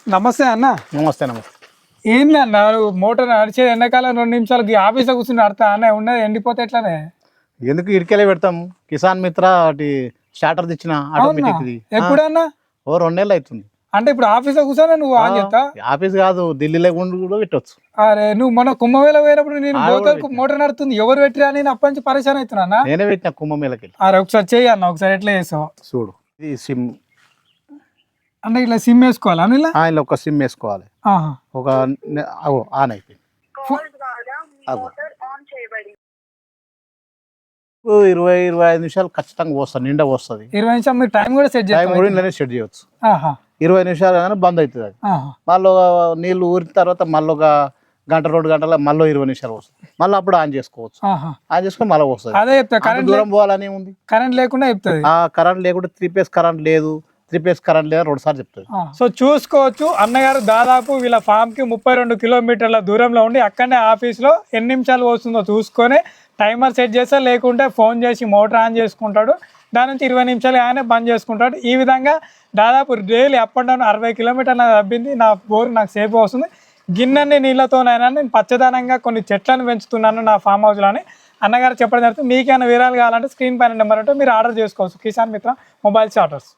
నమస్తే అన్న. నమస్తే నమస్తే. ఏంది అన్న మోటార్ నడిచేది ఎండాకాలం 2 నిమిషాలకి ఆఫీస్లో కూర్చుని నడతా అన్న ఉన్నది ఎండిపోతే ఎట్లానే? ఎందుకు ఇటుకెళ్ళి పెడతాం? కిసాన్ మిత్ర అటు స్టార్టర్ తెచ్చిన ఆటోమేటిక్. ఎప్పుడన్నా ఓ 2 నెలలు అవుతుంది. అంటే ఇప్పుడు ఆఫీస్లో కూర్చొని నువ్వు ఆన్ చేస్తా? ఆఫీస్ కాదు, ఢిల్లీలో కూడా పెట్టవచ్చు. అరే నువ్వు మన కుంభమేళ పోయినప్పుడు నేను బోతలకు మోటార్ నడుతుంది ఎవరు పెట్టిరా నేను అప్పటి నుంచి పరిశాన్ అవుతున్నా. నేనే పెట్టిన కుంభమేళకి. అరే ఒకసారి చెయ్యి అన్న, ఒకసారి ఎట్లా చేసావు చూడు. ఇది సిమ్ అంటే ఇట్లా సిమ్ వేసుకోవాలా? ఇలా ఒక సిమ్ వేసుకోవాలి. ఒక ఆన్ అయిపోయింది. 20-25 నిమిషాలు ఖచ్చితంగా వస్తుంది, నిండా వస్తుంది. 20 నిమిషాలు మీరు టైం కూడా సెట్ టైం కూడా ఇలానే సెట్ చేయవచ్చు. 20 నిమిషాలు కానీ బంద్ అవుతుంది. అది మళ్ళీ నీళ్ళు ఊరిన తర్వాత మళ్ళీ ఒక గంట 2 గంటల మళ్ళీ 20 నిమిషాలు వస్తుంది. మళ్ళీ అప్పుడు ఆన్ చేసుకోవచ్చు. ఆన్ చేసుకొని మళ్ళీ వస్తుంది. అదే చెప్తా, కరెంట్ దూరం పోవాలని ఉంది. కరెంట్ లేకుండా చెప్తుంది. కరెంట్ లేకుండా 3 ఫేజ్ కరెంట్ లేదు, 3 ఫేజ్ కరెంట్ లేదు 2 సార్లు చెప్తుంది. సో చూసుకోవచ్చు, అన్నగారు దాదాపు వీళ్ళ ఫామ్ కి 32 కిలోమీటర్ల దూరంలో ఉండి అక్కడనే ఆఫీస్లో ఎన్ని నిమిషాలు వస్తుందో చూసుకొని టైమర్ సెట్ చేస్తే, లేకుంటే ఫోన్ చేసి మోటార్ ఆన్ చేసుకుంటాడు. దాని నుంచి 20 నిమిషాలు ఆయనే బంద్ చేసుకుంటాడు. ఈ విధంగా దాదాపు డైలీ అప్ అండ్ డౌన్ 60 కిలోమీటర్లు తప్పింది. నా బోర్ నాకు సేఫ్ వస్తుంది. గిన్నెన్ని నీళ్ళతోనైనా నేను పచ్చదనంగా కొన్ని చెట్లను పెంచుతున్నాను నా ఫామ్ హౌస్లో అని అన్నగారు చెప్పడం జరుగుతుంది. మీకైనా వివరాలు కావాలంటే స్క్రీన్ పైన నెంబర్ ఉంటే మీరు ఆర్డర్ చేసుకోవచ్చు. కిసాన్ మిత్ర మొబైల్ చార్టర్స్.